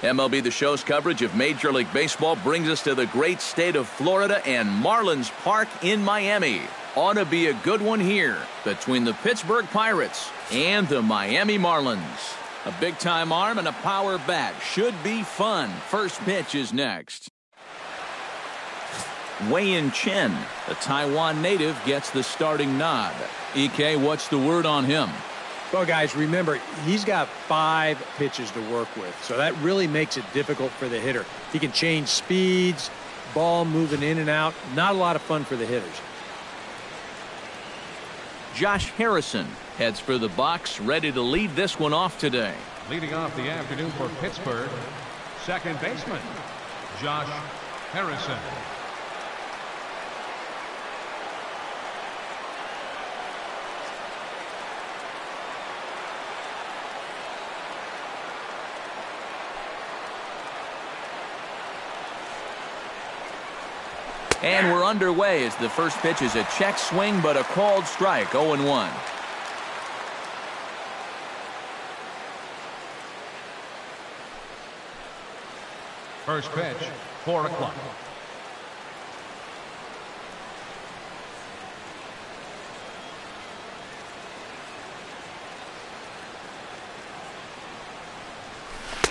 MLB The Show's coverage of Major League Baseball brings us to the great state of Florida and Marlins Park in Miami. Ought to be a good one here between the Pittsburgh Pirates and the Miami Marlins. A big-time arm and a power bat. Should be fun. First pitch is next. Wei-Yin Chen, a Taiwan native, gets the starting nod. EK, what's the word on him? Well, guys, remember, he's got 5 pitches to work with, so that really makes it difficult for the hitter. He can change speeds, ball moving in and out. Not a lot of fun for the hitters. Josh Harrison heads for the box, ready to lead this one off today. Leading off the afternoon for Pittsburgh, second baseman, Josh Harrison. And we're underway as the first pitch is a check swing, but a called strike, 0-1. First pitch, 4 o'clock.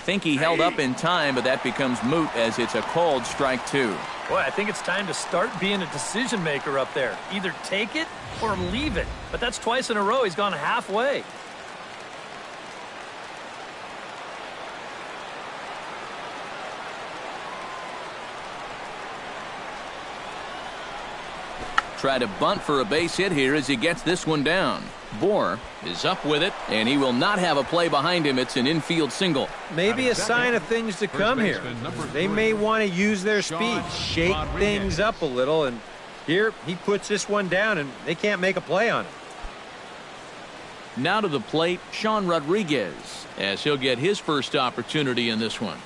Think he held up in time, but that becomes moot as it's a called strike 2. Boy, I think it's time to start being a decision maker up there. Either take it or leave it. But that's twice in a row. He's gone halfway. Try to bunt for a base hit here as he gets this one down. Bohr is up with it, and he will not have a play behind him. It's an infield single. Maybe a sign of things to come here. They may want to use their speed, shake things up a little, and here he puts this one down, and they can't make a play on it. Now to the plate, Sean Rodriguez, as he'll get his first opportunity in this one.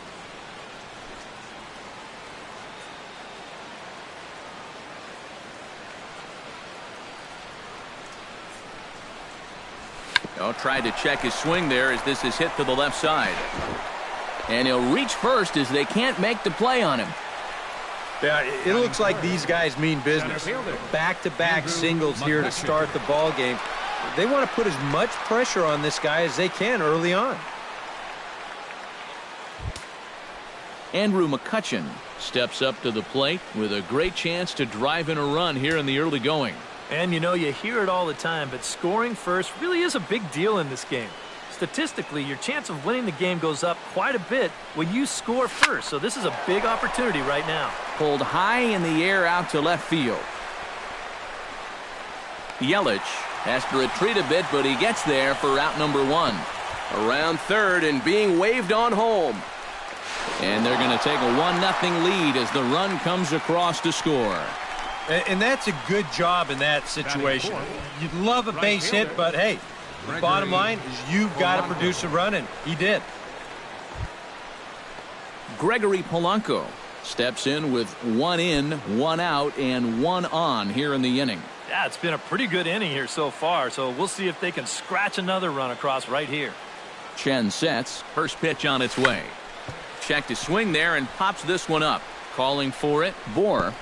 Tried to check his swing there as this is hit to the left side. And he'll reach first as they can't make the play on him. Yeah, it looks like these guys mean business. Back-to-back singles here to start the ball game. They want to put as much pressure on this guy as they can early on. Andrew McCutchen steps up to the plate with a great chance to drive in a run here in the early going. And you know, you hear it all the time, but scoring first really is a big deal in this game. Statistically, your chance of winning the game goes up quite a bit when you score first. So this is a big opportunity right now. Pulled high in the air out to left field. Yelich has to retreat a bit, but he gets there for out number 1. Around third and being waved on home. And they're going to take a 1-0 lead as the run comes across to score. And that's a good job in that situation. You'd love a base hit, but hey, the bottom line is you've got to produce a run, and he did. Gregory Polanco steps in with 1 in, 1 out, and 1 on here in the inning. Yeah, it's been a pretty good inning here so far, so we'll see if they can scratch another run across right here. Chen sets, first pitch on its way. Checked his swing there and pops this one up. Calling for it, Bohr.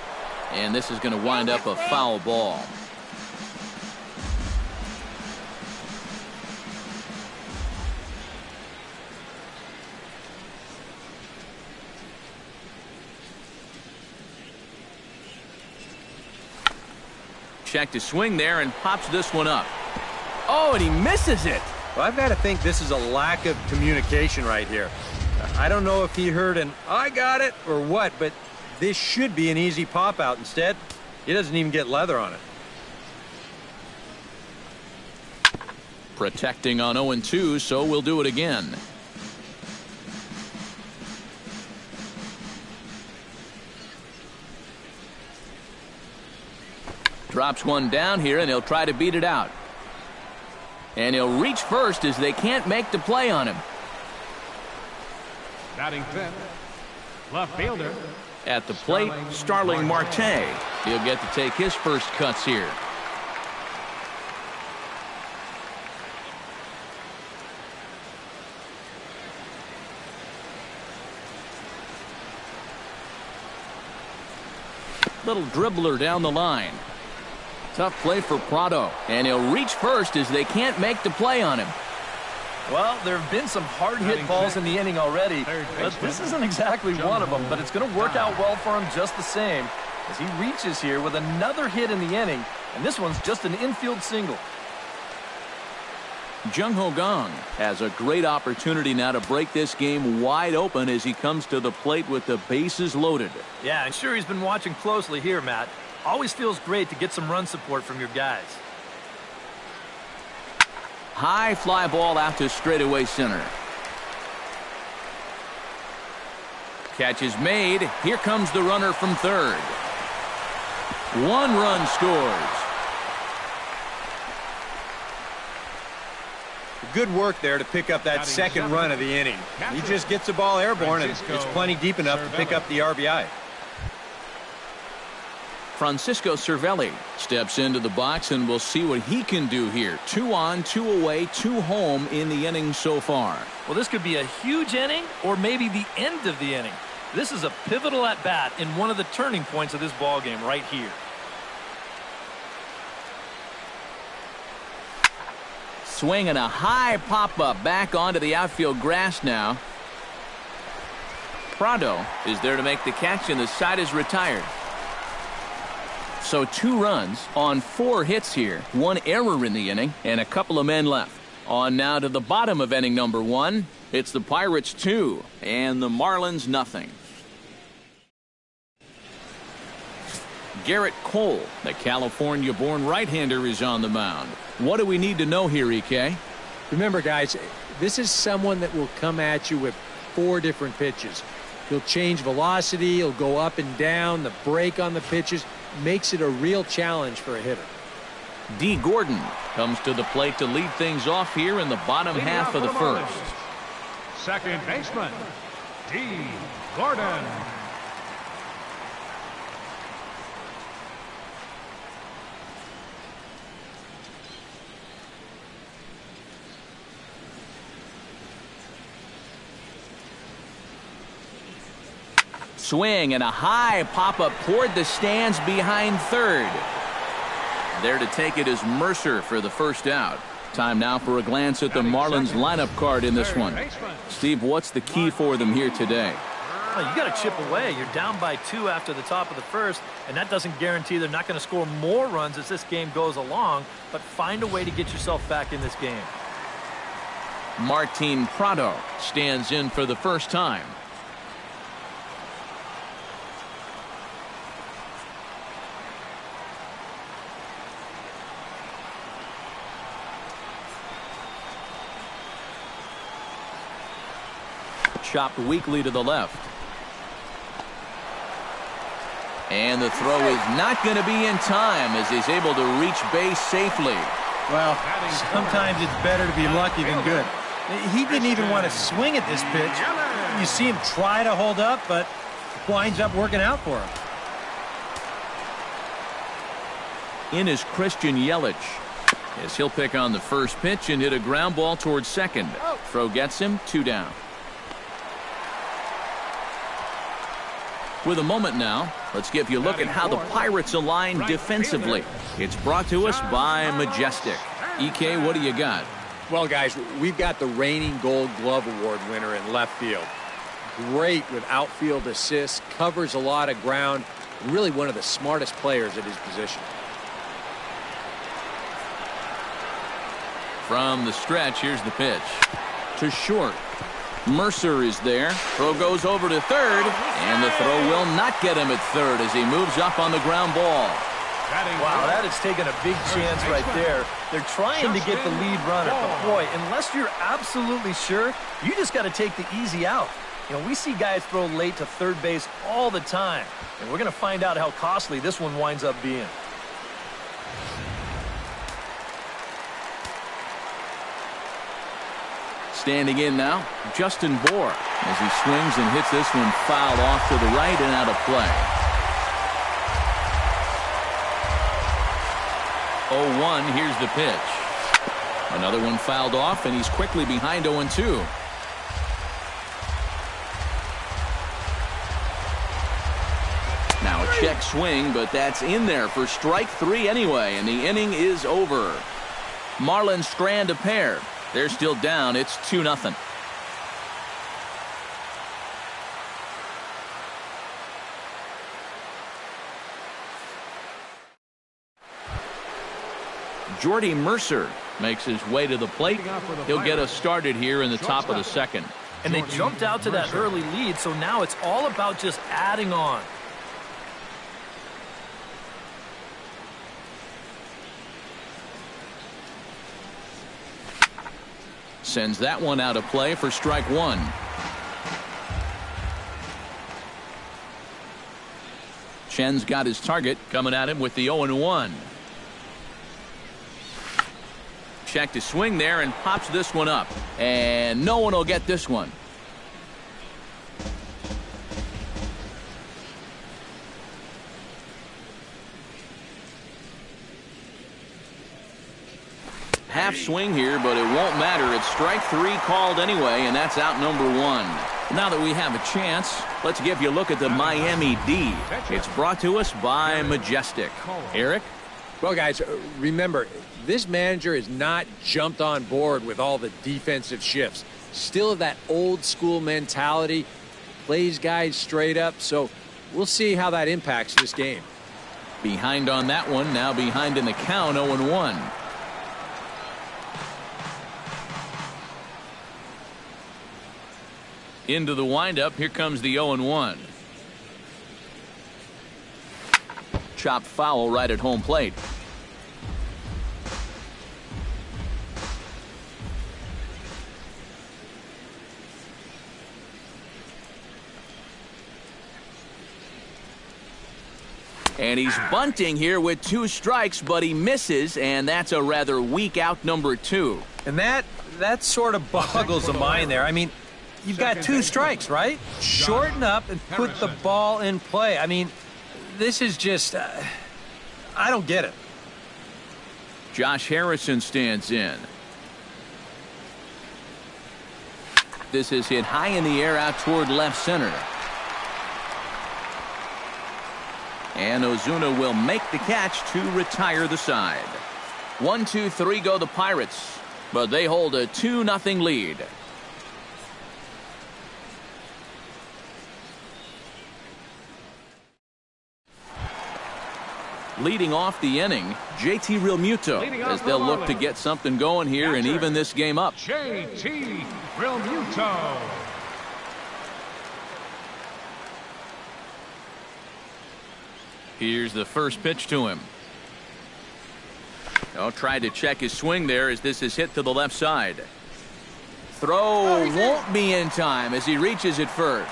And this is going to wind up a foul ball. Checked his swing there and pops this one up. Oh, and he misses it. Well, I've got to think this is a lack of communication right here. I don't know if he heard an "I got it" or what, but this should be an easy pop out. Instead, he doesn't even get leather on it. Protecting on 0-2, so we'll do it again. Drops one down here, and he'll try to beat it out. And he'll reach first as they can't make the play on him. Batting fifth, left fielder. At the plate, Starling Marte. He'll get to take his first cuts here. Little dribbler down the line. Tough play for Prado, and he'll reach first as they can't make the play on him. Well, there have been some hard-hit balls in the inning already, but this isn't exactly one of them, but it's going to work out well for him just the same as he reaches here with another hit in the inning, and this one's just an infield single. Jung-Ho Kang has a great opportunity now to break this game wide open as he comes to the plate with the bases loaded. Yeah, and sure he's been watching closely here, Matt. Always feels great to get some run support from your guys. High fly ball out to straightaway center. Catch is made. Here comes the runner from third. 1 run scores. Good work there to pick up that second run of the inning. He just gets the ball airborne, and it's plenty deep enough to pick up the RBI. Francisco Cervelli steps into the box, and we'll see what he can do here. 2 on, 2 away, 2 home in the inning so far. Well, this could be a huge inning or maybe the end of the inning. This is a pivotal at-bat in one of the turning points of this ball game right here. Swinging a high pop-up back onto the outfield grass now. Prado is there to make the catch, and the side is retired. So 2 runs on 4 hits here. 1 error in the inning, and a couple of men left. On now to the bottom of inning number 1. It's the Pirates 2 and the Marlins nothing. Garrett Cole, the California-born right-hander, is on the mound. What do we need to know here, EK? Remember, guys, this is someone that will come at you with 4 different pitches. He'll change velocity, he'll go up and down, the break on the pitches makes it a real challenge for a hitter. D. Gordon comes to the plate to lead things off here in the bottom half of the first. Second baseman, D. Gordon. Swing and a high pop-up toward the stands behind third. There to take it is Mercer for the first out. Time now for a glance at the Marlins lineup card in this one. Steve, what's the key for them here today? Well, you got to chip away. You're down by 2 after the top of the first, and that doesn't guarantee they're not going to score more runs as this game goes along, but find a way to get yourself back in this game. Martin Prado stands in for the first time. Chopped weakly to the left. And the throw is not going to be in time as he's able to reach base safely. Well, sometimes it's better to be lucky than good. He didn't even want to swing at this pitch. You see him try to hold up, but winds up working out for him. In is Christian Yelich, as he'll pick on the first pitch and hit a ground ball towards second. Throw gets him 2 down. With a moment now, let's give you a look at how the Pirates align defensively. It's brought to us by Majestic. EK, what do you got? Well, guys, we've got the reigning Gold Glove Award winner in left field. Great with outfield assists, covers a lot of ground, really one of the smartest players at his position. From the stretch, here's the pitch. To short. Mercer is there. Throw goes over to third, and the throw will not get him at third as he moves up on the ground ball. Wow, that has taken a big chance right there. They're trying to get the lead runner, but boy, unless you're absolutely sure, you just got to take the easy out. You know, we see guys throw late to third base all the time, and we're going to find out how costly this one winds up being. Standing in now, Justin Bour, as he swings and hits this one foul off to the right and out of play. 0-1, here's the pitch. Another one fouled off, and he's quickly behind 0-2. Now a check swing, but that's in there for strike 3 anyway, and the inning is over. Marlins strand a pair. They're still down. It's 2-0. Jordy Mercer makes his way to the plate. He'll get us started here in the top of the second. And they jumped out to that early lead, so now it's all about just adding on. Sends that one out of play for strike 1. Chen's got his target coming at him with the 0-1. Check to swing there and pops this one up. And no one will get this one. Half swing here, but it won't matter. It's strike 3 called anyway, and that's out number 1. Now that we have a chance, let's give you a look at the Miami D. It's brought to us by Majestic. Eric? Well, guys, remember, this manager has not jumped on board with all the defensive shifts. Still that old school mentality, plays guys straight up, so we'll see how that impacts this game. Behind on that one, now behind in the count, 0-1. Into the windup, here comes the 0-1. Chopped foul right at home plate. And he's bunting here with 2 strikes, but he misses, and that's a rather weak out number 2. And that sort of boggles the mind there. I mean, you've got 2 strikes, right? Shorten up and put the ball in play. I mean, this is just, I don't get it. Josh Harrison stands in. This is hit high in the air out toward left center. And Ozuna will make the catch to retire the side. 1, 2, 3 go the Pirates, but they hold a 2-0 lead. Leading off the inning, JT Realmuto, as they'll look to get something going here and even this game up. JT Realmuto. Here's the first pitch to him. Tried to check his swing there as this is hit to the left side. Throw won't be in time as he reaches it first.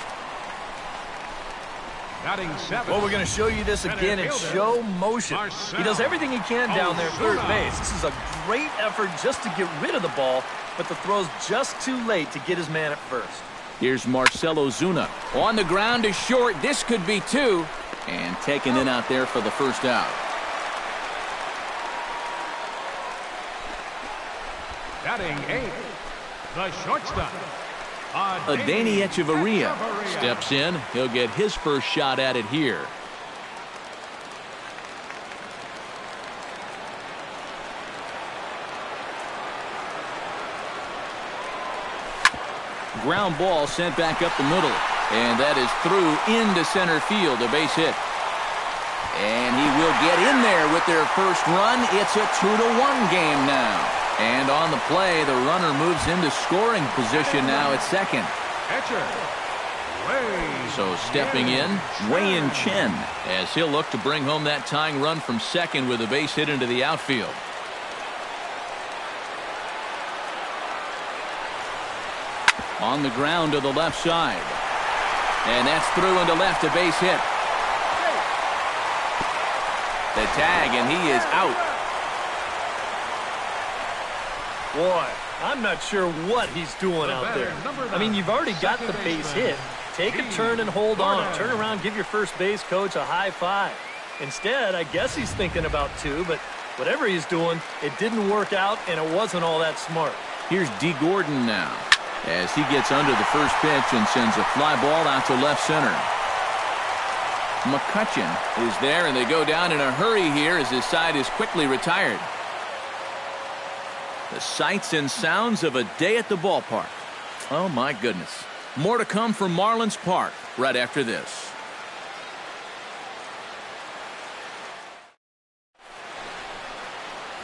Well, we're going to show you this again in show motion. He does everything he can down there at third base. This is a great effort just to get rid of the ball, but the throw's just too late to get his man at first. Here's Marcell Ozuna on the ground to short. This could be 2, and taken in out there for the first out. Batting 8, the shortstop, Adeiny Echeverria steps in. He'll get his first shot at it here. Ground ball sent back up the middle, and that is through into center field, a base hit. And he will get in there with their first run. It's a 2-1 game now. And on the play, the runner moves into scoring position now at second. So stepping in, Wei-Yin Chen, as he'll look to bring home that tying run from second with a base hit into the outfield. On the ground to the left side. And that's through into left, a base hit. The tag, and he is out. Boy, I'm not sure what he's doing out there. I mean, you've already got the base hit. Take a turn and hold on. Turn around, give your first base coach a high five. Instead, I guess he's thinking about 2, but whatever he's doing, it didn't work out, and it wasn't all that smart. Here's D. Gordon now, as he gets under the first pitch and sends a fly ball out to left center. McCutchen is there, and they go down in a hurry here as his side is quickly retired. The sights and sounds of a day at the ballpark. Oh, my goodness. More to come from Marlins Park right after this.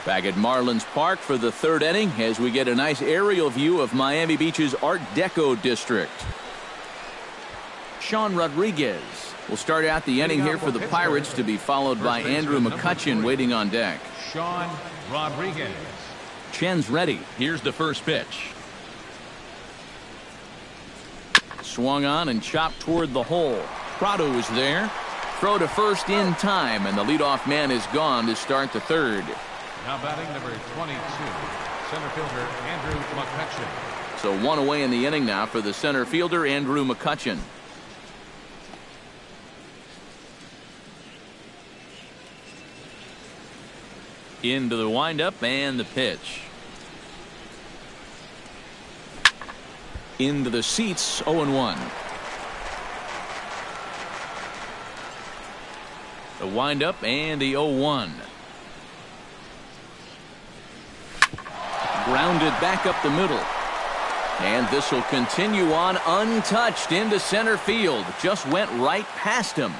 Back at Marlins Park for the third inning as we get a nice aerial view of Miami Beach's Art Deco district. Sean Rodriguez will start out the inning here for the Pirates, to be followed by Andrew McCutchen waiting on deck. Sean Rodriguez. Chen's ready. Here's the first pitch. Swung on and chopped toward the hole. Prado is there. Throw to first in time, and the leadoff man is gone to start the third. Now batting number 22, center fielder Andrew McCutchen. So one away in the inning now for the center fielder Andrew McCutchen. Into the windup and the pitch. Into the seats, 0-1. The windup and the 0-1. Grounded back up the middle. And this will continue on untouched into center field. Just went right past him.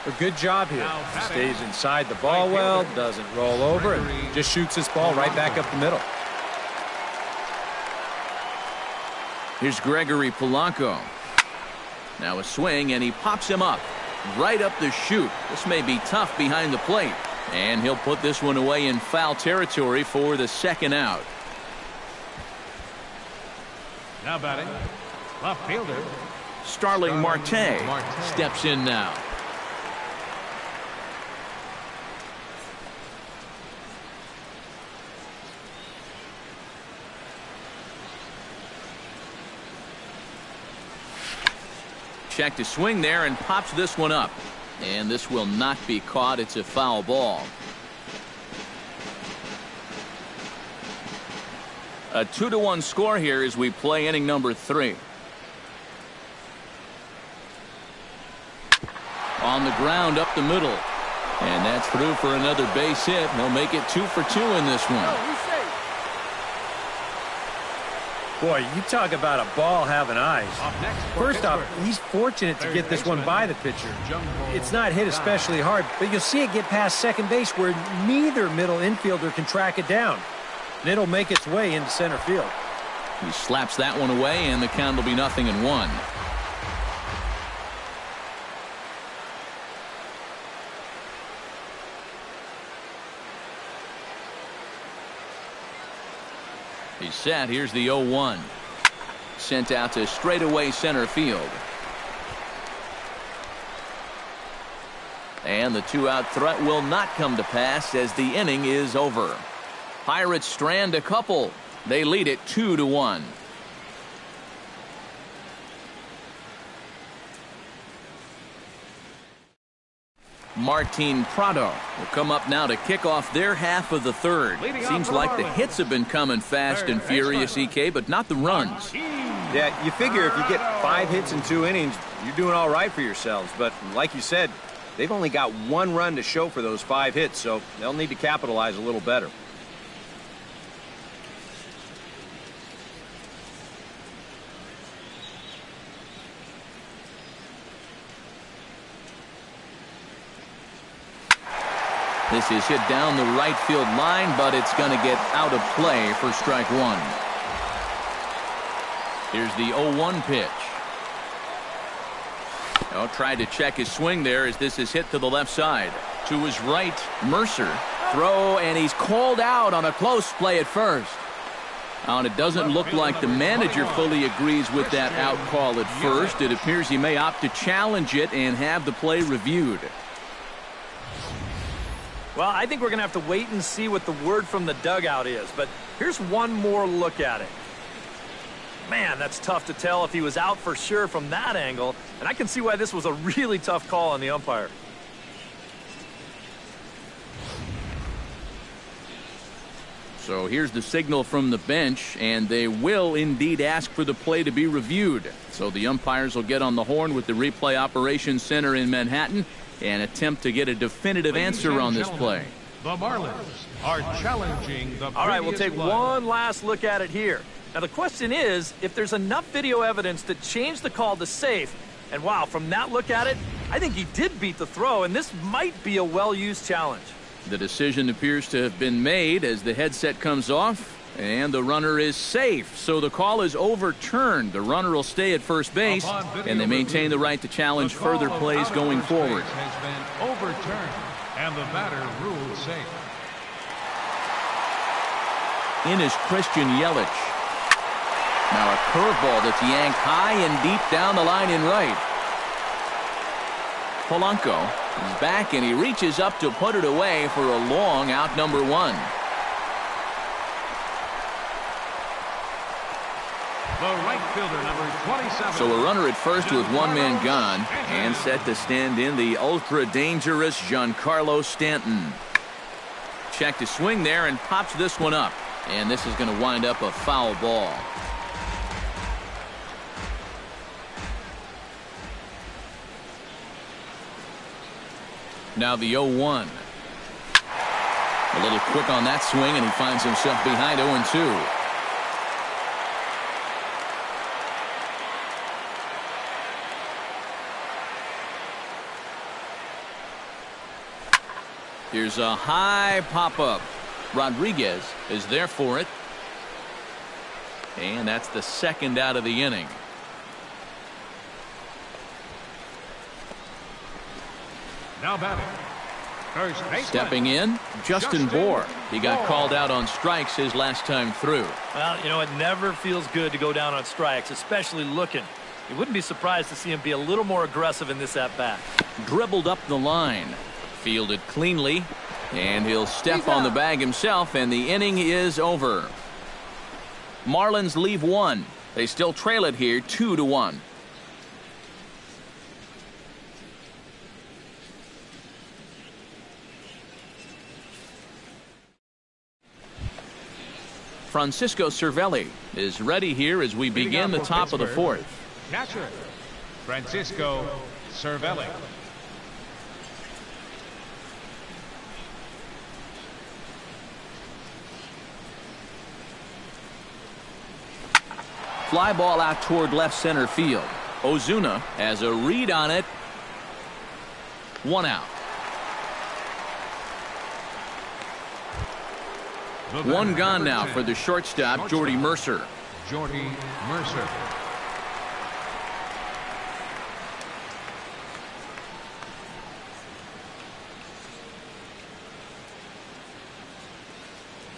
A good job here. Stays inside the ball well, doesn't roll over, and just shoots this ball right back up the middle. Here's Gregory Polanco. Now a swing, and he pops him up. Right up the chute. This may be tough behind the plate. And he'll put this one away in foul territory for the second out. Now batting, left fielder Starling Marte steps in now. Check to swing there and pops this one up. And this will not be caught. It's a foul ball. A 2-1 score here as we play inning number 3. On the ground up the middle. And that's through for another base hit. He'll make it 2 for 2 in this one. Boy, you talk about a ball having eyes. First off, he's fortunate to get this one by the pitcher. It's not hit especially hard, but you'll see it get past second base where neither middle infielder can track it down. And it'll make its way into center field. He slaps that one away, and the count will be 0-1. He's set. Here's the 0-1. Sent out to straightaway center field. And the 2-out threat will not come to pass as the inning is over. Pirates strand a couple. They lead it 2-1. Martin Prado will come up now to kick off their half of the third. Seems like the hits have been coming fast and furious, EK, but not the runs. Yeah, you figure if you get 5 hits in 2 innings, you're doing all right for yourselves. But like you said, they've only got 1 run to show for those 5 hits, so they'll need to capitalize a little better. This is hit down the right field line, but it's going to get out of play for strike 1. Here's the 0-1 pitch. Oh, tried to check his swing there as this is hit to the left side. To his right, Mercer. Throw, and he's called out on a close play at first. And it doesn't look like the manager fully agrees with that out call at first. It appears he may opt to challenge it and have the play reviewed. Well, I think we're going to have to wait and see what the word from the dugout is. But here's one more look at it. Man, that's tough to tell if he was out for sure from that angle. And I can see why this was a really tough call on the umpire. So here's the signal from the bench, and they will indeed ask for the play to be reviewed. So the umpires will get on the horn with the replay operations center in Manhattan and attempt to get a definitive answer on this play. The Marlins are challenging the All right, we'll take play. one last look at it here. Now, the question is, if there's enough video evidence to change the call to safe, and wow, from that look at it, I think he did beat the throw, and this might be a well-used challenge. The decision appears to have been made as the headset comes off, and the runner is safe. So the call is overturned. The runner will stay at first base, and they maintain the right to challenge further plays going forward. Has been overturned, and the batter ruled safe. In is Christian Yelich. Now a curveball that's yanked high and deep down the line in right. Polanco is back, and he reaches up to put it away for a long out, number one. The right fielder, number 27. So a runner at first with one man gone, and set to stand in the ultra-dangerous Giancarlo Stanton. Check to swing there and pops this one up. And this is going to wind up a foul ball. Now the 0-1. A little quick on that swing, and he finds himself behind 0-2. Here's a high pop-up. Rodriguez is there for it. And that's the second out of the inning. Now batting. First baseman. Stepping in, Justin Bour. He got called out on strikes his last time through. Well, you know, it never feels good to go down on strikes, especially looking. You wouldn't be surprised to see him be a little more aggressive in this at-bat. Dribbled up the line. Fielded cleanly. And he'll step on the bag himself, and the inning is over. Marlins leave one. They still trail it here 2-1. Francisco Cervelli is ready here as we begin the top of the fourth. Catcher, Francisco Cervelli. Fly ball out toward left center field. Ozuna has a read on it. One out. One gone now for the shortstop, Jordy Mercer. Jordy Mercer.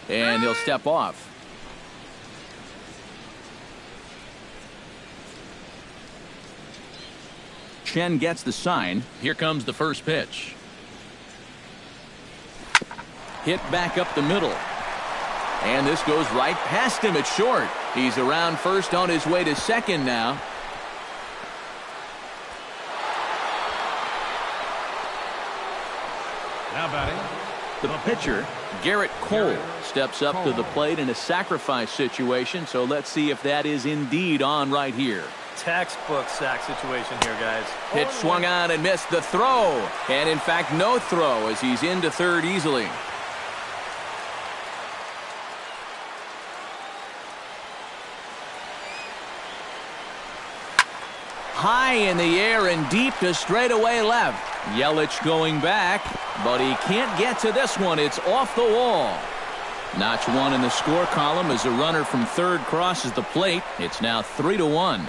And he'll step off. Chen gets the sign. Here comes the first pitch. Hit back up the middle. And this goes right past him at short. He's around first on his way to second now. Now batting. The pitcher, Garrett Cole, steps up to the plate in a sacrifice situation. So let's see if that is indeed on right here. Textbook sack situation here, guys. Pitch swung on and missed the throw. And in fact, no throw as he's into third easily. High in the air and deep to straightaway left. Yelich going back, but he can't get to this one. It's off the wall. Notch one in the score column as a runner from third crosses the plate. It's now 3-1.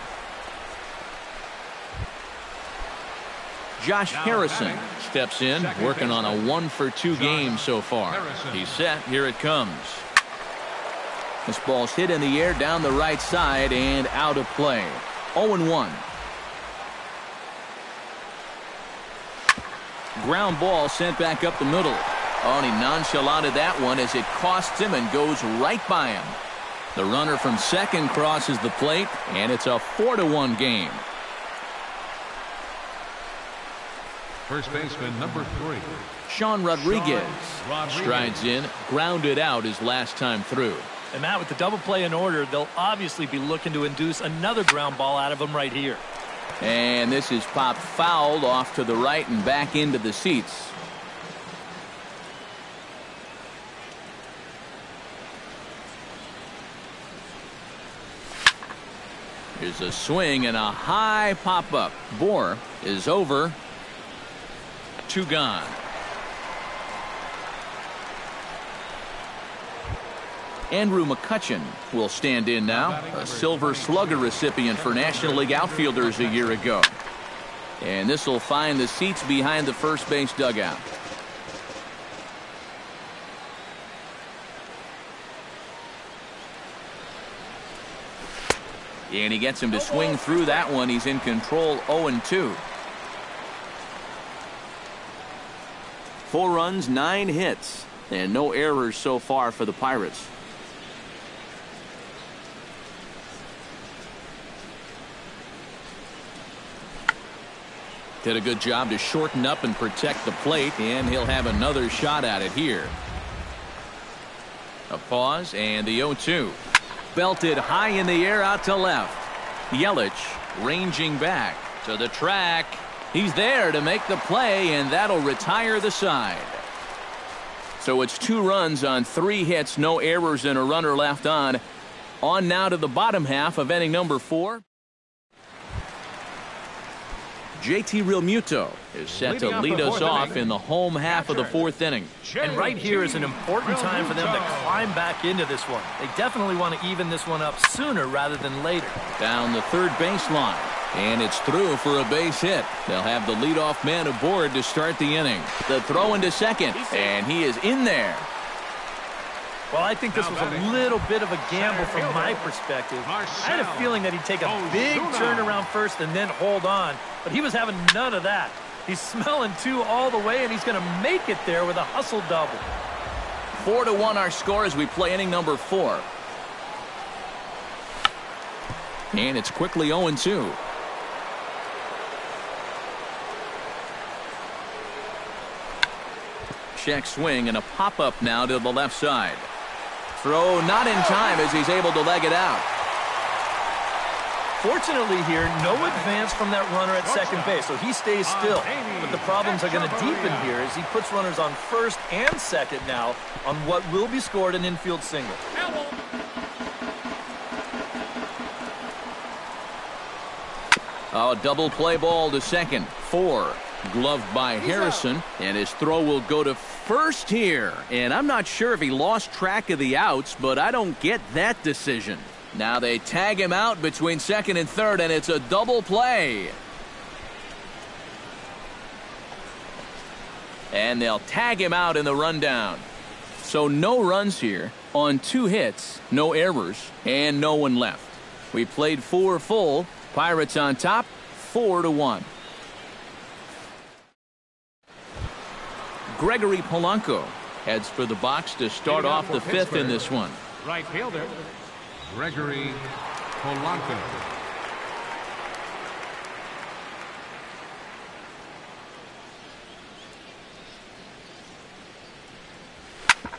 Josh Harrison steps in, working on a 1-for-2 game so far. He's set. Here it comes. This ball's hit in the air down the right side and out of play. 0-1. Ground ball sent back up the middle. Oh, and he nonchalanted that one as it costs him and goes right by him. The runner from second crosses the plate, and it's a 4-1 game. First baseman, number 3. Sean Rodriguez strides in, grounded out his last time through. And Matt, with the double play in order, they'll obviously be looking to induce another ground ball out of him right here. And this is popped fouled off to the right and back into the seats. Here's a swing and a high pop-up. Bohr is over. 2 gone. Andrew McCutchen will stand in now, a Silver Slugger recipient for National League outfielders a year ago. And this will find the seats behind the first base dugout. And he gets him to swing through that one. He's in control, 0-2. 4 runs, 9 hits, and no errors so far for the Pirates. Did a good job to shorten up and protect the plate, and he'll have another shot at it here. A pause, and the 0-2. Belted high in the air out to left. Yelich ranging back to the track. He's there to make the play, and that'll retire the side. So it's 2 runs on 3 hits, no errors, and a runner left on. On now to the bottom half of inning number 4. JT Realmuto is set to lead us off in the home half of the 4th inning. And right here is an important time for them to climb back into this one. They definitely want to even this one up sooner rather than later. Down the third baseline, and it's through for a base hit. They'll have the leadoff man aboard to start the inning. The throw into second, and he is in there. Well, I think this was a little bit of a gamble from my perspective. I had a feeling that he'd take a big turn around first and then hold on, but he was having none of that. He's smelling 2 all the way, and he's going to make it there with a hustle double. 4-1 our score as we play inning number 4. And it's quickly 0-2. Check swing and a pop-up now to the left side. Throw not in time as he's able to leg it out. Fortunately here, no advance from that runner at second base, so he stays still. But the problems are going to deepen here as he puts runners on first and second now on what will be scored an infield single. Oh, double play ball to second. 4. Gloved by Harrison, and his throw will go to first here. And I'm not sure if he lost track of the outs, but I don't get that decision. Now they tag him out between second and third, and it's a double play. And they'll tag him out in the rundown. So no runs here on 2 hits, no errors, and no one left. We played 4 full. Pirates on top, 4-1. Gregory Polanco heads for the box to start off the 5th in this one. Right fielder, Gregory Polanco.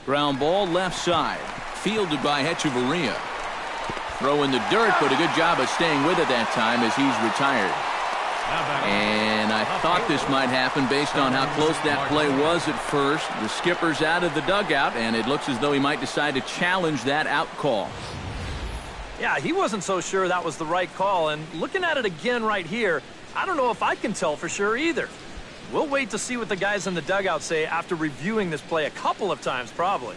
Ground ball left side, fielded by Hechavarria. Throw in the dirt, but a good job of staying with it that time as he's retired. And I thought this might happen based on how close that play was at first. The skipper's out of the dugout, and it looks as though he might decide to challenge that out call. Yeah, he wasn't so sure that was the right call, and looking at it again right here, I don't know if I can tell for sure either. We'll wait to see what the guys in the dugout say after reviewing this play a couple of times probably.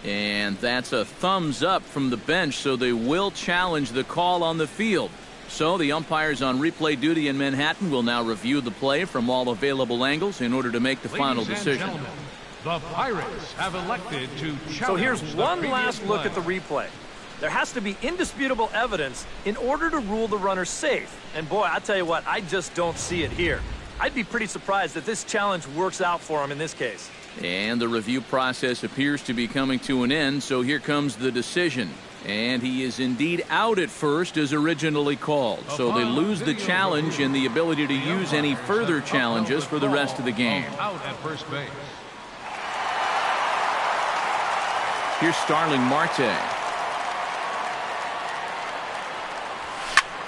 And that's a thumbs up from the bench, so they will challenge the call on the field. So the umpires on replay duty in Manhattan will now review the play from all available angles in order to make the final decision. The Pirates have elected to challenge. So here's one last play. look at the replay. There has to be indisputable evidence in order to rule the runner safe. And boy, I tell you what, I just don't see it here. I'd be pretty surprised if this challenge works out for him in this case. And the review process appears to be coming to an end, so here comes the decision. And he is indeed out at first as originally called. So they lose the challenge and the ability to use any further challenges for the rest of the game. Out at first base. Here's Starling Marte.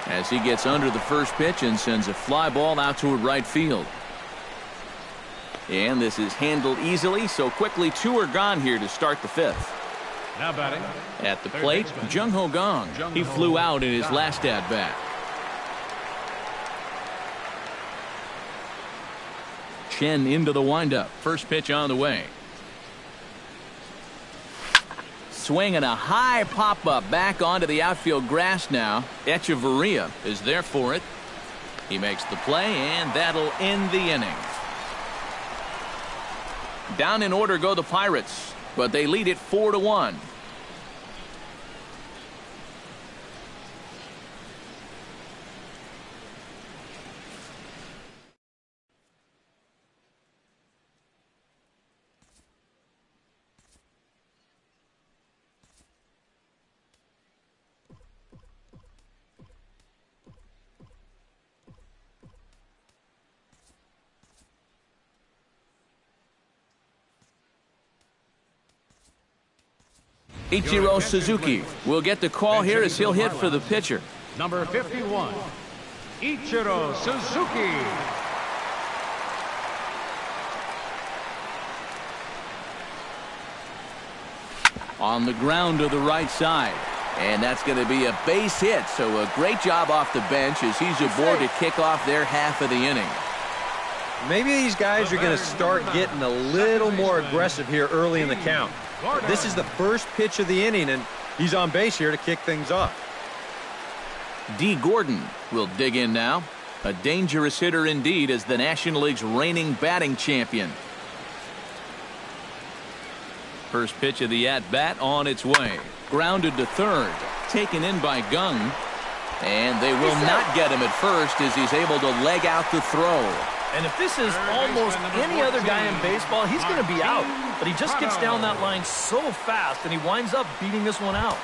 As he gets under the first pitch and sends a fly ball out to right field. And this is handled easily, so quickly 2 are gone here to start the 5th. Now batting. At the plate, Jung Ho Gong. He flew out in his last at-bat. Chen into the windup. First pitch on the way. Swinging a high pop-up back onto the outfield grass now. Echeverria is there for it. He makes the play, and that'll end the inning. Down in order go the Pirates, but they lead it 4-1. Ichiro Suzuki will get the call here as he'll hit for the pitcher. Number 51, Ichiro Suzuki. On the ground to the right side. And that's going to be a base hit. So a great job off the bench as he's aboard to kick off their half of the inning. Maybe these guys are going to start getting a little more aggressive here early in the count. This is the first pitch of the inning, and he's on base here to kick things off. D. Gordon will dig in now. A dangerous hitter indeed as the National League's reigning batting champion. First pitch of the at-bat on its way. Grounded to third. Taken in by Gung. And they will not get him at first as he's able to leg out the throw. And if this is almost any other guy in baseball, he's going to be out. But he just gets down that line so fast, and he winds up beating this one out.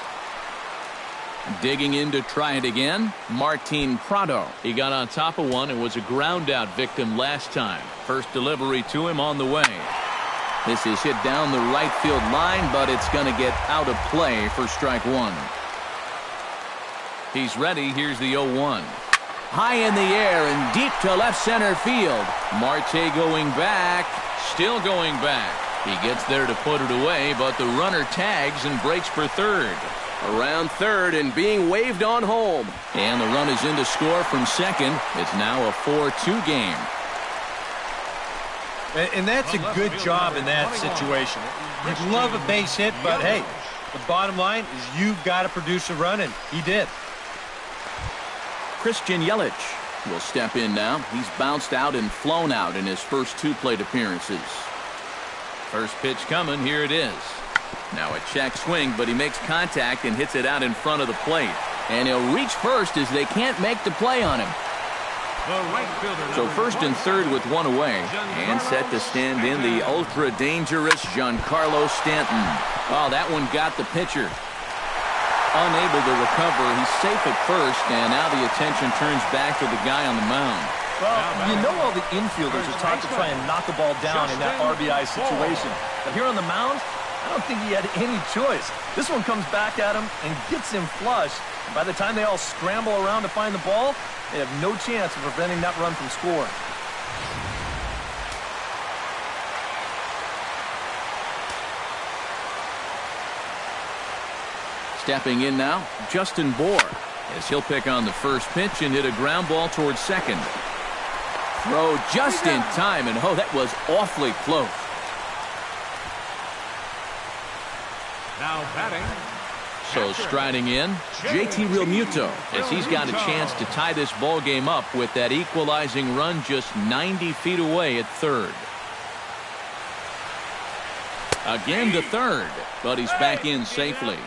Digging in to try it again, Martin Prado. He got on top of one and was a ground-out victim last time. First delivery to him on the way. This is hit down the right field line, but it's going to get out of play for strike 1. He's ready. Here's the 0-1. High in the air and deep to left center field. Marte going back, still going back. He gets there to put it away, but the runner tags and breaks for third. Around third and being waved on home. And the run is in to score from second. It's now a 4-2 game. And that's a good job in that situation. You'd love a base hit, but hey, the bottom line is you've got to produce a run, and he did. Christian Yelich will step in now. He's bounced out and flown out in his first 2 plate appearances. First pitch coming. Here it is. Now a check swing, but he makes contact and hits it out in front of the plate. And he'll reach first as they can't make the play on him. So first and third with one away. And set to stand in the ultra-dangerous Giancarlo Stanton. Oh, that one got the pitcher. Unable to recover. He's safe at first, and now the attention turns back to the guy on the mound. Well, you know all the infielders are taught to try and knock the ball down in that RBI situation. But here on the mound, I don't think he had any choice. This one comes back at him and gets him flush. By the time they all scramble around to find the ball, they have no chance of preventing that run from scoring. Stepping in now, Justin Bohr, as he'll pick on the first pitch and hit a ground ball towards second. Throw just in time, and oh, that was awfully close. Now batting. So striding in, JT Realmuto, as he's got a chance to tie this ball game up with that equalizing run just 90 feet away at third. Again to third, but he's back in safely.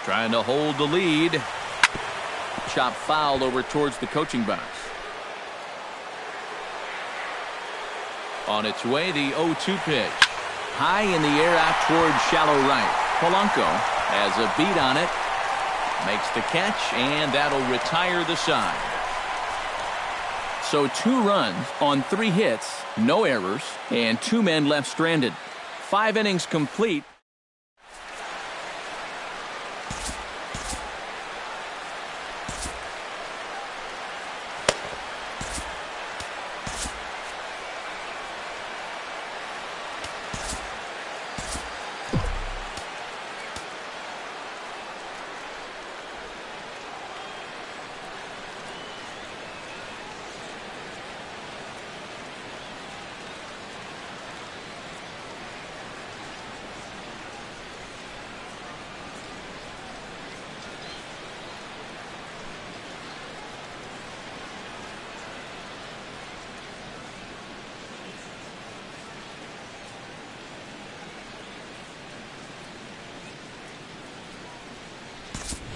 Trying to hold the lead. Chop foul over towards the coaching box. On its way, the 0-2 pitch. High in the air out towards shallow right. Polanco has a beat on it. Makes the catch, and that'll retire the side. So 2 runs on 3 hits, no errors, and 2 men left stranded. 5 innings complete.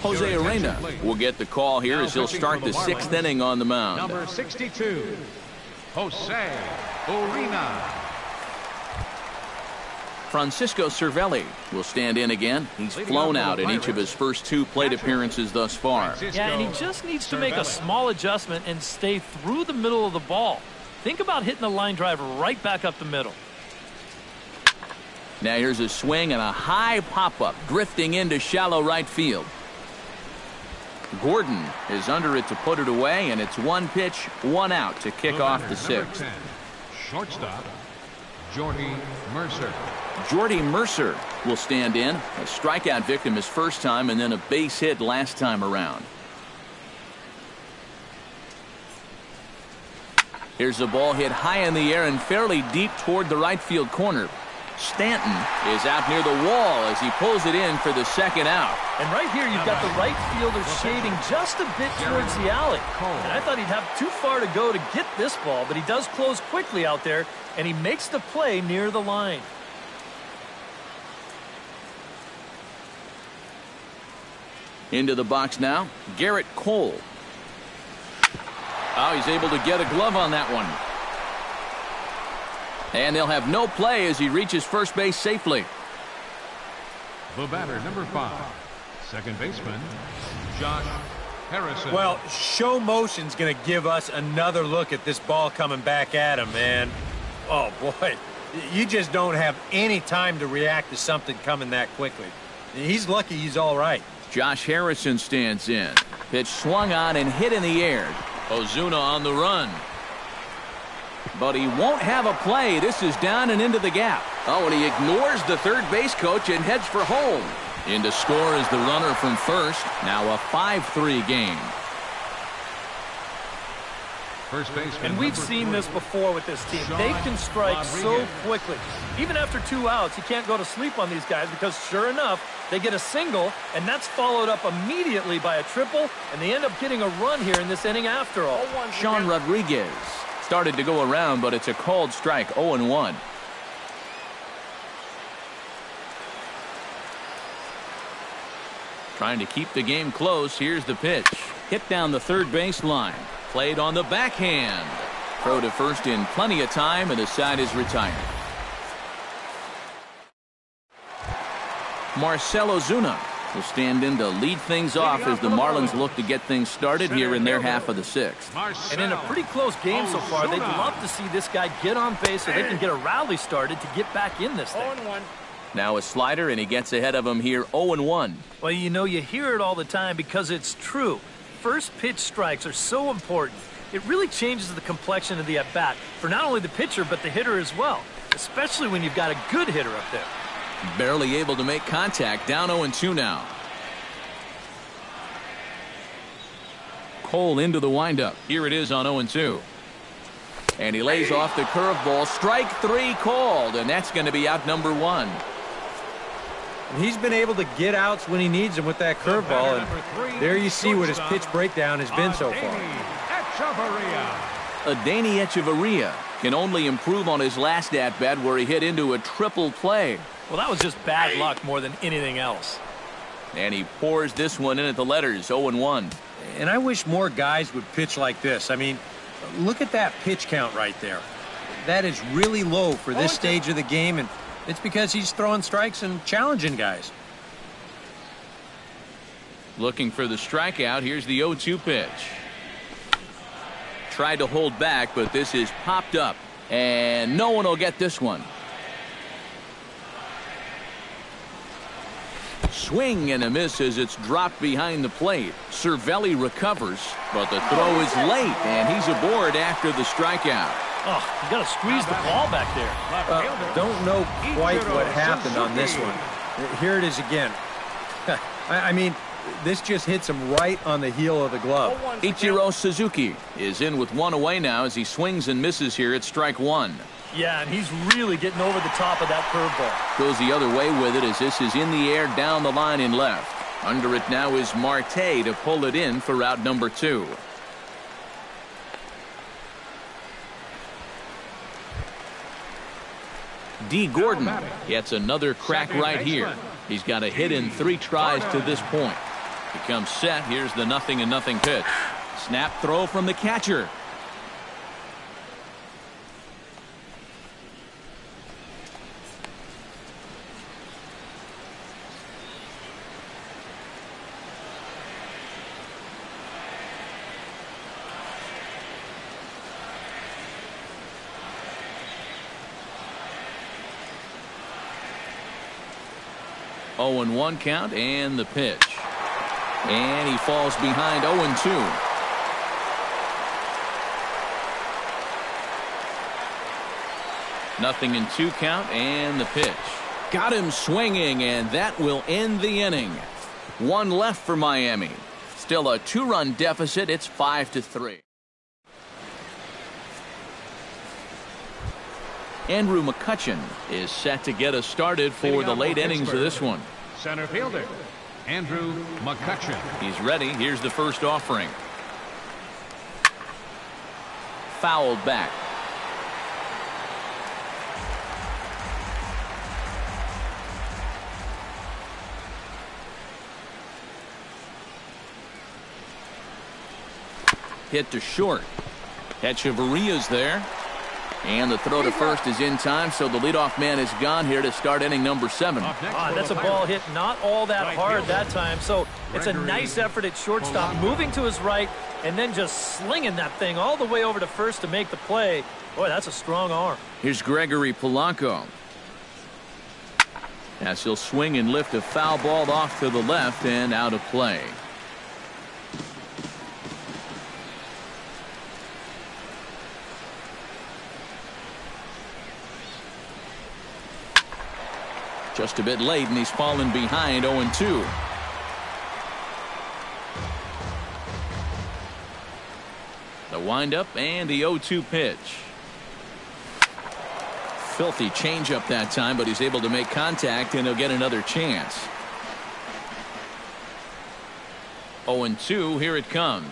Jose Arena will get the call here as he'll start the 6th inning on the mound. Number 62, Jose Arena. Francisco Cervelli will stand in again. He's flown out in each of his first 2 plate appearances thus far. Yeah, and he just needs to make a small adjustment and stay through the middle of the ball. Think about hitting the line drive right back up the middle. Now here's a swing and a high pop-up drifting into shallow right field. Gordon is under it to put it away, and it's 1 pitch, 1 out to kick off the 6th. Shortstop, Jordy Mercer. Jordy Mercer will stand in. A strikeout victim his first time, and then a base hit last time around. Here's a ball hit high in the air and fairly deep toward the right field corner. Stanton is out near the wall as he pulls it in for the 2nd out. And right here, you've got the right fielder shading just a bit towards the alley. And I thought he'd have too far to go to get this ball, but he does close quickly out there, and he makes the play near the line. Into the box now, Garrett Cole. Oh, he's able to get a glove on that one. And they'll have no play as he reaches first base safely. The batter, number 5, second baseman, Josh Harrison. Well, show motion's going to give us another look at this ball coming back at him, man. Oh, boy. You just don't have any time to react to something coming that quickly. He's lucky he's all right. Josh Harrison stands in. Pitch swung on and hit in the air. Ozuna on the run. But he won't have a play. This is down and into the gap. Oh, and he ignores the third base coach and heads for home. In to score is the runner from first. Now a 5-3 game. First baseman. And we've seen this before with this team. They can strike so quickly. Even after 2 outs, you can't go to sleep on these guys because sure enough, they get a single, and that's followed up immediately by a triple, and they end up getting a run here in this inning after all. Sean Rodriguez started to go around, but it's a called strike, 0-1. Trying to keep the game close. Here's the pitch. Hit down the third base line. Played on the backhand. Throw to first in plenty of time, and the side is retired. Marcell Ozuna will stand in to lead things off as the Marlins look to get things started here in their half of the 6th. And in a pretty close game so far, they'd love to see this guy get on base so they can get a rally started to get back in this thing. Now a slider, and he gets ahead of him here, 0-1. Well, you know, you hear it all the time because it's true. First pitch strikes are so important. It really changes the complexion of the at-bat for not only the pitcher but the hitter as well, especially when you've got a good hitter up there. Barely able to make contact, down 0-2 now. Cole into the windup. Here it is on 0-2. And he lays off the curveball. Strike 3 called, and that's going to be out number 1. He's been able to get outs when he needs them with that curveball, and there you see what his pitch breakdown has been so far. Adeiny Echeverria can only improve on his last at-bat where he hit into a triple play. Well, that was just bad luck more than anything else. And he pours this one in at the letters, 0-1. And I wish more guys would pitch like this. I mean, look at that pitch count right there. That is really low for this stage of the game, and it's because he's throwing strikes and challenging guys. Looking for the strikeout. Here's the 0-2 pitch. Tried to hold back, but this is popped up, and no one will get this one. Swing and a miss as it's dropped behind the plate. Cervelli recovers, but the throw is late, and he's aboard after the strikeout. Oh, you got to squeeze the ball back there. Don't know quite what happened on this one. Here it is again. I mean, this just hits him right on the heel of the glove. Ichiro Suzuki is in with one away now as he swings and misses here at strike one. Yeah, and he's really getting over the top of that curveball. Goes the other way with it as this is in the air down the line in left. Under it now is Marte to pull it in for out number 2. D. Gordon gets another crack right here. He's got a hit in 3 tries to this point. He comes set. Here's the 0-0 pitch. Snap throw from the catcher. Oh, 0-1 count and the pitch. And he falls behind 0-2. Nothing in 2 count and the pitch. Got him swinging, and that will end the inning. 1 left for Miami. Still a 2-run deficit. It's 5-3. Andrew McCutchen is set to get us started for the late innings of this one. Center fielder, Andrew McCutchen. He's ready. Here's the first offering. Fouled back. Hit to short. Echeverria's there. And the throw to first is in time, so the leadoff man is gone here to start inning number 7. That's a ball hit not all that hard that time, so it's a nice effort at shortstop, moving to his right and then just slinging that thing all the way over to first to make the play. Boy, that's a strong arm. Here's Gregory Polanco. As he'll swing and lift a foul ball off to the left and out of play. Just a bit late, and he's fallen behind 0-2. The windup and the 0-2 pitch. Filthy changeup that time, but he's able to make contact, and he'll get another chance. 0-2, here it comes.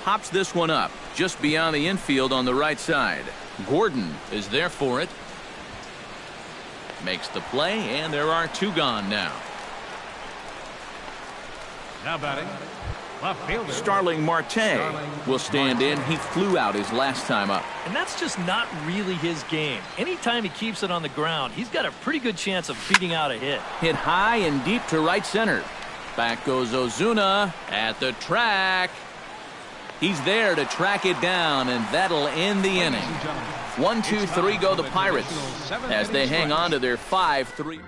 Pops this one up, just beyond the infield on the right side. Gordon is there for it. Makes the play, and there are 2 gone now. Now batting, left fielder Starling Marte will stand in. He flew out his last time up. And that's just not really his game. Anytime he keeps it on the ground, he's got a pretty good chance of beating out a hit. Hit high and deep to right center. Back goes Ozuna at the track. He's there to track it down, and that'll end the inning. 1, 2, 3 go the Pirates as they hang on to their 5-3.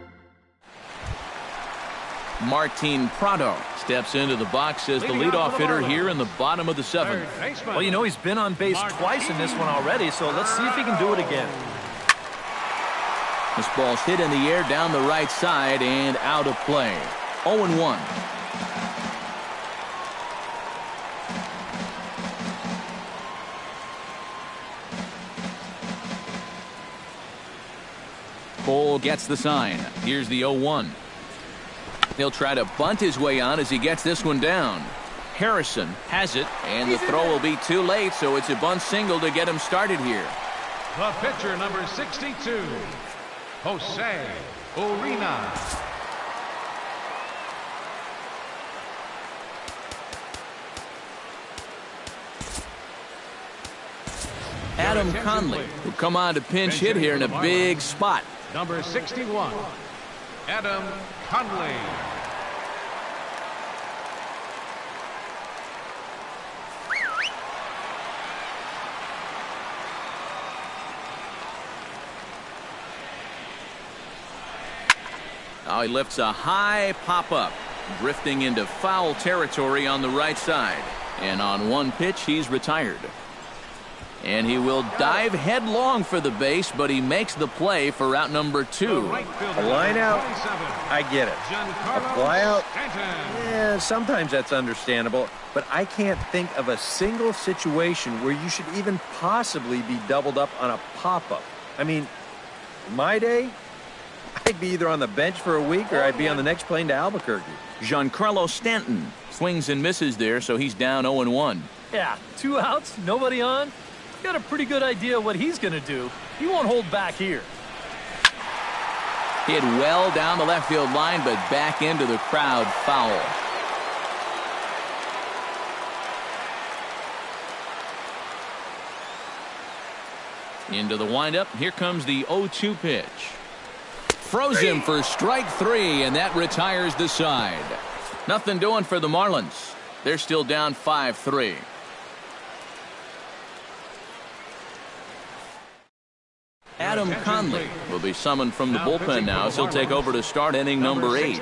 Martin Prado steps into the box as the leadoff hitter here in the bottom of the 7th. Well, you know, he's been on base twice in this one already, so let's see if he can do it again. This ball's hit in the air down the right side and out of play. 0-1. Cole gets the sign. Here's the 0-1. He'll try to bunt his way on as he gets this one down. Harrison has it, and the throw will be too late, so it's a bunt single to get him started here. The pitcher, number 62, Jose Urena. Adam Conley will come on to pinch hit here in a big spot. Number 61, Adam Conley. Now he lifts a high pop-up, drifting into foul territory on the right side. And on one pitch, he's retired. And he will dive headlong for the base, but he makes the play for out number 2. A line out, I get it. A fly out, yeah, sometimes that's understandable. But I can't think of a single situation where you should even possibly be doubled up on a pop-up. I mean, in my day, I'd be either on the bench for a week or I'd be on the next plane to Albuquerque. Giancarlo Stanton swings and misses there, so he's down 0-1. Yeah, 2 outs, nobody on. Got a pretty good idea what he's going to do. He won't hold back here. Hit well down the left field line, but back into the crowd, foul. Into the windup. Here comes the 0-2 pitch. Froze him for strike 3, and that retires the side. Nothing doing for the Marlins. They're still down 5-3. Adam Conley will be summoned from the bullpen now, so he'll take over to start inning number 8.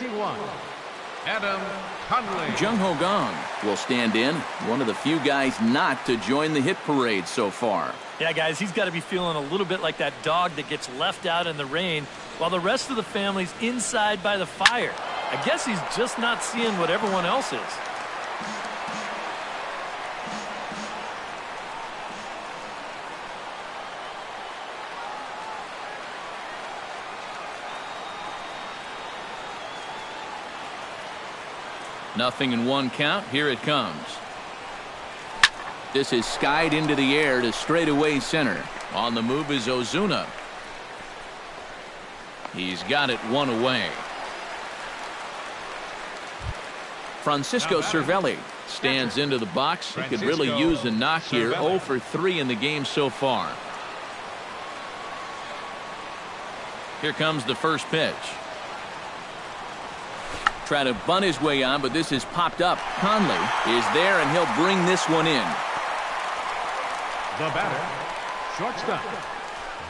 Adam Conley. Jung Ho Gong will stand in, one of the few guys not to join the hit parade so far. Yeah, guys, he's got to be feeling a little bit like that dog that gets left out in the rain while the rest of the family's inside by the fire. I guess he's just not seeing what everyone else is. Nothing in 1 count. Here it comes. This is skied into the air to straightaway center. On the move is Ozuna. He's got it 1 away. Francisco Cervelli stands into the box. He could really use a knock here. 0 for 3 in the game so far. Here comes the first pitch. Try to bunt his way on, but this is popped up. Conley is there, and he'll bring this one in. The batter, shortstop,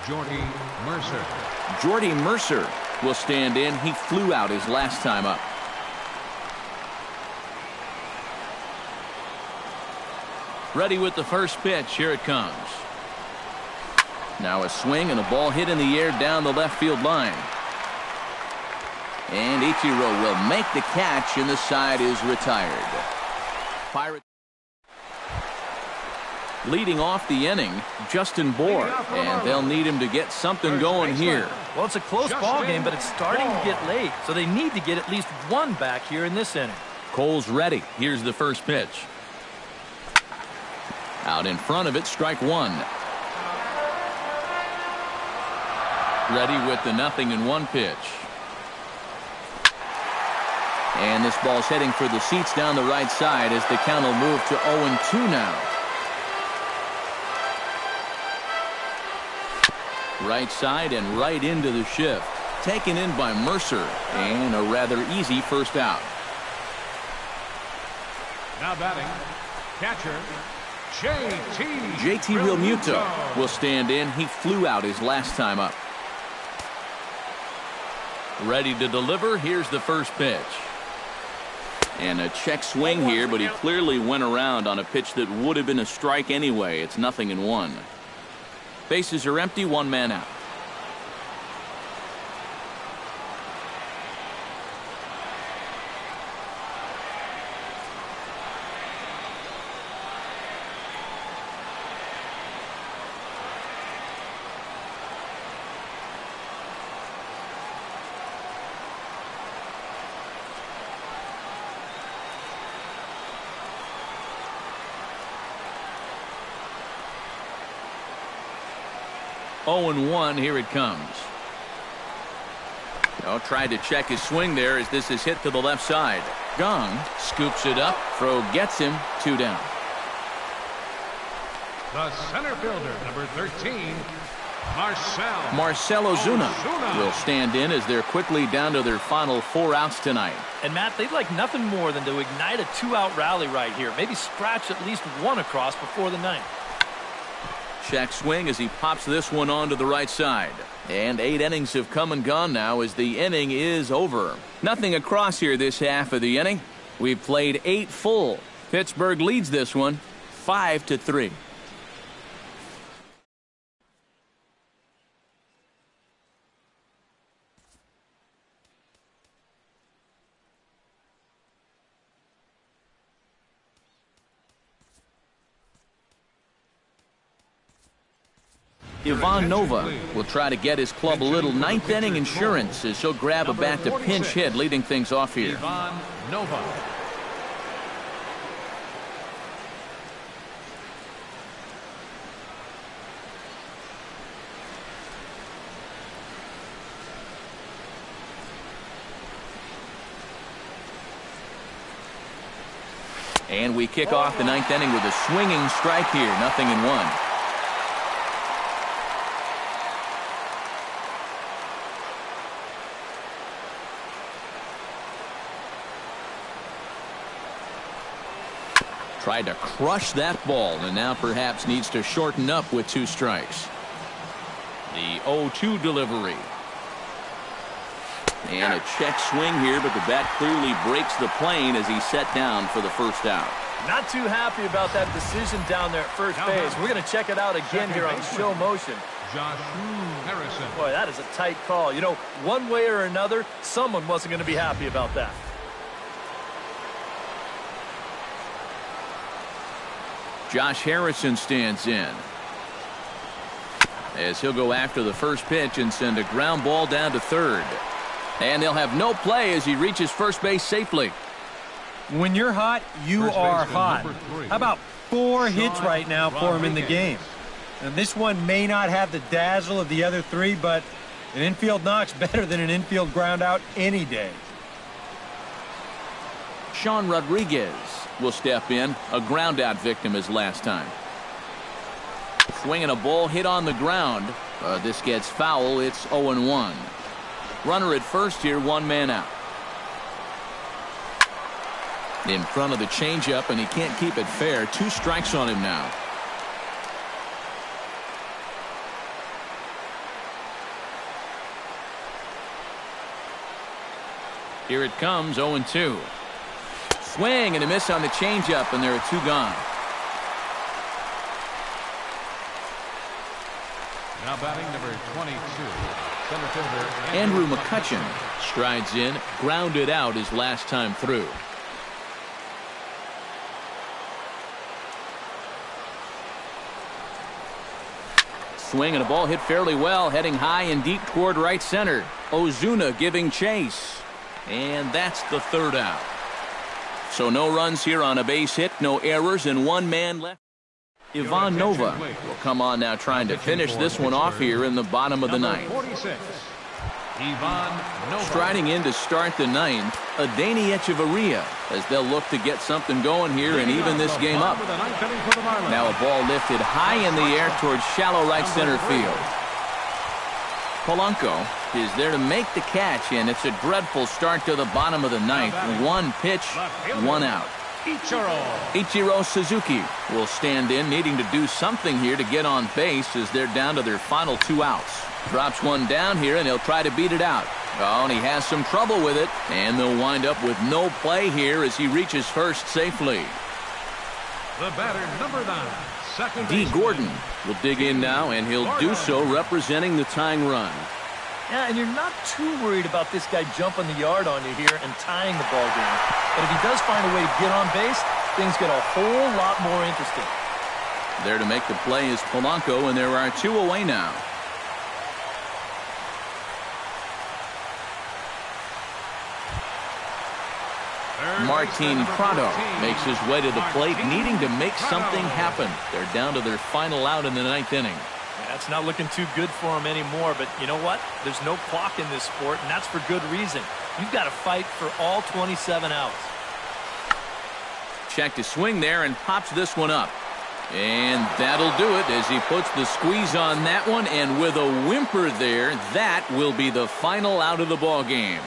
Jordy Mercer. Jordy Mercer will stand in. He flew out his last time up. Ready with the first pitch. Here it comes. Now a swing and a ball hit in the air down the left field line. And Ichiro will make the catch, and the side is retired. Pirates leading off the inning, Justin Bour, and they'll need him to get something going here. Well, it's a close ball game, but it's starting to get late, so they need to get at least 1 back here in this inning. Cole's ready. Here's the first pitch. Out in front of it, strike 1. Ready with the 0-1 pitch. And this ball's heading for the seats down the right side as the count will move to 0-2 now. Right side and right into the shift. Taken in by Mercer, and a rather easy first out. Now batting, catcher, JT Realmuto will stand in. He flew out his last time up. Ready to deliver. Here's the first pitch. And a check swing here, but he clearly went around on a pitch that would have been a strike anyway. It's 0-1. Bases are empty, 1 man out. Oh, 0-1, here it comes. Oh, tried to check his swing there as this is hit to the left side. Gong scoops it up. Throw gets him. 2 down. The center fielder, number 13, Marcell Ozuna will stand in as they're quickly down to their final 4 outs tonight. And, Matt, they'd like nothing more than to ignite a 2-out rally right here. Maybe scratch at least one across before the ninth. Check swing as he pops this one onto the right side. And 8 innings have come and gone now as the inning is over. Nothing across here this half of the inning. We've played 8 full. Pittsburgh leads this one 5-3. Ivan Nova will try to get his club a little ninth-inning insurance as he'll grab a bat to pinch hit, leading things off here. Ivan Nova. And we kick off the ninth inning with a swinging strike here, 0-1. Tried to crush that ball and now perhaps needs to shorten up with 2 strikes. The 0-2 delivery. And a check swing here, but the bat clearly breaks the plane as he's set down for the first out. Not too happy about that decision down there at first base. We're going to check it out again here on show motion. Josh Harrison. Boy, that is a tight call. You know, one way or another, someone wasn't going to be happy about that. Josh Harrison stands in as he'll go after the first pitch and send a ground ball down to third. And they'll have no play as he reaches first base safely. When you're hot, you are hot. How about 4 hits right now for him in the game? And this one may not have the dazzle of the other 3, but an infield knock's better than an infield ground out any day. Sean Rodriguez will step in, a ground out victim his last time. Swinging a ball hit on the ground. This gets foul. It's 0-1. Runner at first here, 1 man out. In front of the changeup, and he can't keep it fair. 2 strikes on him now. Here it comes, 0-2. Swing and a miss on the changeup, and there are 2 gone. Now batting number 22, center fielder Andrew McCutchen strides in, grounded out his last time through. Swing and a ball hit fairly well, heading high and deep toward right center. Ozuna giving chase. And that's the 3rd out. So no runs here on a base hit, no errors, and 1 man left. Ivan Nova will come on now trying to finish this one off here in the bottom of the ninth. 46, Ivan Nova. Striding in to start the ninth, Adeiny Echeverria, as they'll look to get something going here and even this game up. Now a ball lifted high in the air towards shallow right center field. Polanco is there to make the catch, and it's a dreadful start to the bottom of the ninth. 1 pitch, 1 out. Ichiro Suzuki will stand in, needing to do something here to get on base as they're down to their final 2 outs. Drops one down here, and he'll try to beat it out. Oh, and he has some trouble with it, and they'll wind up with no play here as he reaches first safely. The batter, number 9, second D. baseman. Gordon will dig in now, and he'll do so representing the tying run. Yeah, and you're not too worried about this guy jumping the yard on you here and tying the ball game. But if he does find a way to get on base, things get a whole lot more interesting. There to make the play is Polanco, and there are 2 away now. Martin Prado makes his way to the plate, needing to make something happen. They're down to their final out in the 9th inning. Yeah, it's not looking too good for him anymore, but you know what? There's no clock in this sport, and that's for good reason. You've got to fight for all 27 outs. Check to swing there and pops this one up. And that'll do it as he puts the squeeze on that one, and with a whimper there, that will be the final out of the ball game.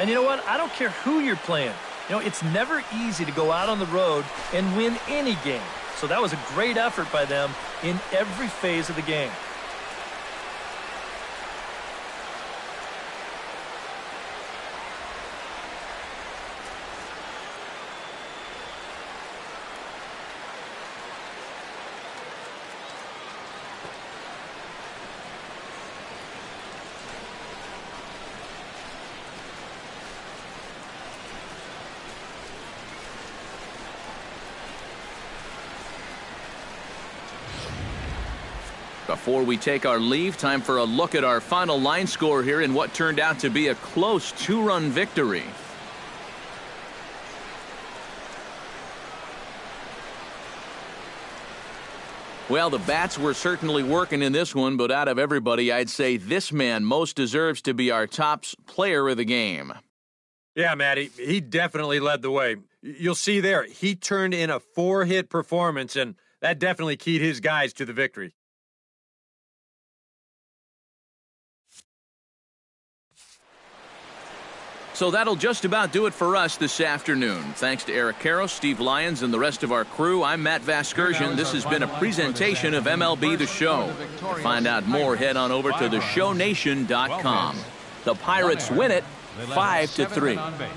And you know what? I don't care who you're playing. You know, it's never easy to go out on the road and win any game. So that was a great effort by them in every phase of the game. Before we take our leave, time for a look at our final line score here in what turned out to be a close 2-run victory. Well, the bats were certainly working in this one, but out of everybody, I'd say this man most deserves to be our top player of the game. Yeah, Matty, he definitely led the way. You'll see there, he turned in a 4-hit performance, and that definitely keyed his guys to the victory. So that'll just about do it for us this afternoon. Thanks to Eric Caro, Steve Lyons, and the rest of our crew. I'm Matt Vasgersian. This has been a presentation of MLB The Show. To find out more, head on over to theshownation.com. The Pirates win it 5-3.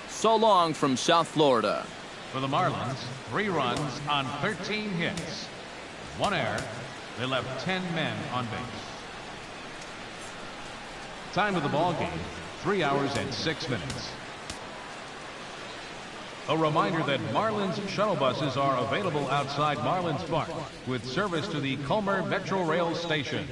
So long from South Florida. For the Marlins, 3 runs on 13 hits. 1 error. They left 10 men on base. Time of the ball game, 3 hours and 6 minutes. A reminder that Marlins shuttle buses are available outside Marlins Park with service to the Culmer Metro Rail Station.